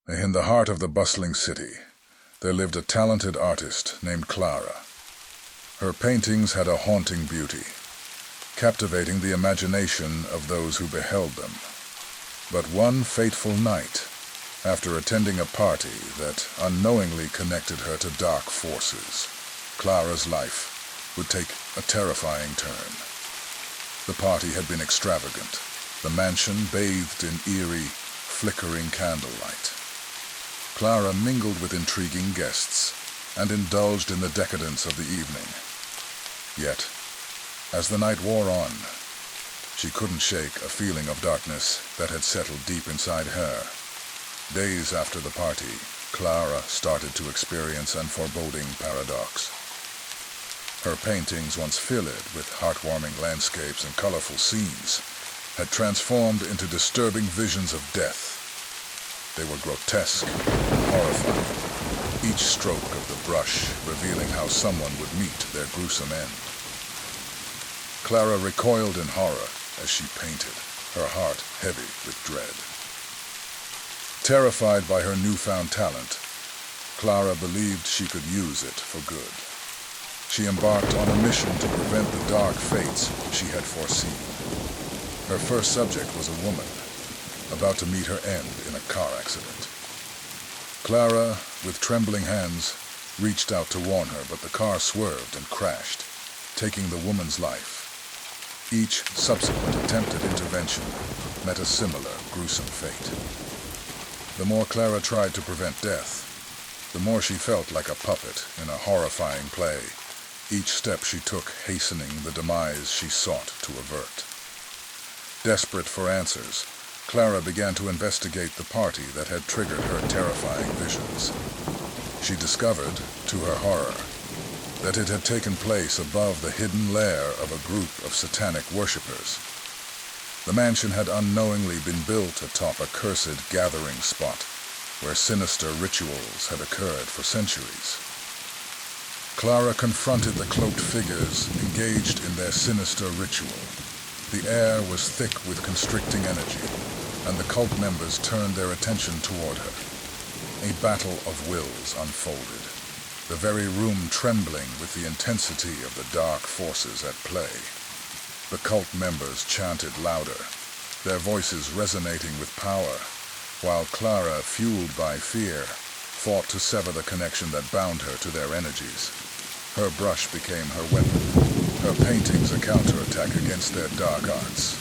In the heart of the bustling city, there lived a talented artist named Clara. Her paintings had a haunting beauty, captivating the imagination of those who beheld them. But one fateful night, after attending a party that unknowingly connected her to dark forces, Clara's life would take a terrifying turn. The party had been extravagant, the mansion bathed in eerie, flickering candlelight. Clara mingled with intriguing guests and indulged in the decadence of the evening. Yet, as the night wore on, she couldn't shake a feeling of darkness that had settled deep inside her. Days after the party, Clara started to experience an foreboding paradox. Her paintings, once filled with heartwarming landscapes and colorful scenes, had transformed into disturbing visions of death. They were grotesque and horrifying, each stroke of the brush revealing how someone would meet their gruesome end. Clara recoiled in horror as she painted, her heart heavy with dread. Terrified by her newfound talent, Clara believed she could use it for good. She embarked on a mission to prevent the dark fates she had foreseen. Her first subject was a woman, about to meet her end in a car accident. Clara, with trembling hands, reached out to warn her, but the car swerved and crashed, taking the woman's life. Each subsequent attempted intervention met a similar gruesome fate. The more Clara tried to prevent death, the more she felt like a puppet in a horrifying play, each step she took hastening the demise she sought to avert. Desperate for answers, Clara began to investigate the party that had triggered her terrifying visions. She discovered, to her horror, that it had taken place above the hidden lair of a group of satanic worshippers. The mansion had unknowingly been built atop a cursed gathering spot where sinister rituals had occurred for centuries. Clara confronted the cloaked figures engaged in their sinister ritual. The air was thick with constricting energy, and the cult members turned their attention toward her. A battle of wills unfolded, the very room trembling with the intensity of the dark forces at play. The cult members chanted louder, their voices resonating with power, while Clara, fueled by fear, fought to sever the connection that bound her to their energies. Her brush became her weapon, her paintings a counterattack against their dark arts.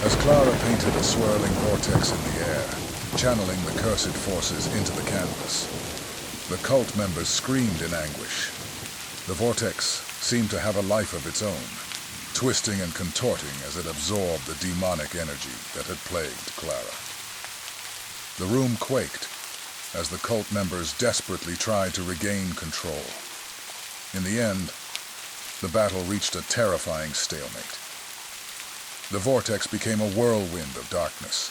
As Clara painted a swirling vortex in the air, channeling the cursed forces into the canvas, the cult members screamed in anguish. The vortex seemed to have a life of its own, twisting and contorting as it absorbed the demonic energy that had plagued Clara. The room quaked as the cult members desperately tried to regain control. In the end, the battle reached a terrifying stalemate. The vortex became a whirlwind of darkness,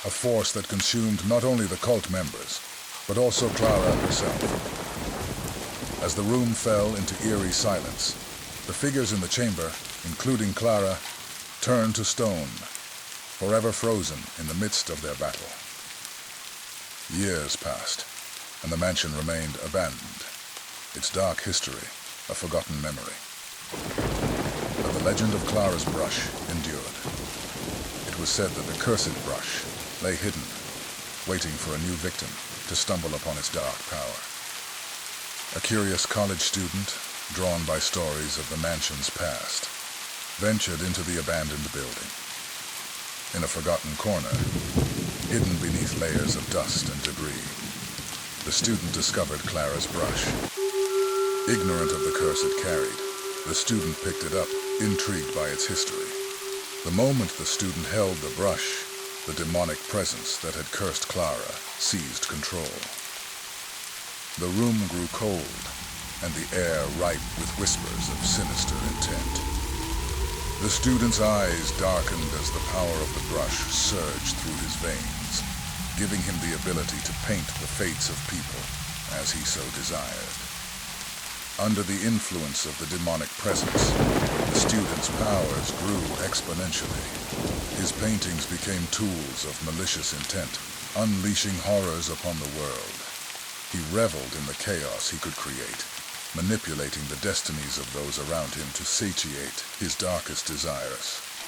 a force that consumed not only the cult members, but also Clara herself. As the room fell into eerie silence, the figures in the chamber, including Clara, turned to stone, forever frozen in the midst of their battle. Years passed, and the mansion remained abandoned, its dark history a forgotten memory. But the legend of Clara's brush endured. It was said that the cursed brush lay hidden, waiting for a new victim to stumble upon its dark power. A curious college student, drawn by stories of the mansion's past, ventured into the abandoned building. In a forgotten corner, hidden beneath layers of dust and debris, the student discovered Clara's brush. Ignorant of the curse it carried, the student picked it up, intrigued by its history. The moment the student held the brush, the demonic presence that had cursed Clara seized control. The room grew cold, and the air ripe with whispers of sinister intent. The student's eyes darkened as the power of the brush surged through his veins, giving him the ability to paint the fates of people as he so desired. Under the influence of the demonic presence, the student's powers grew exponentially. His paintings became tools of malicious intent, unleashing horrors upon the world. He reveled in the chaos he could create, manipulating the destinies of those around him to satiate his darkest desires.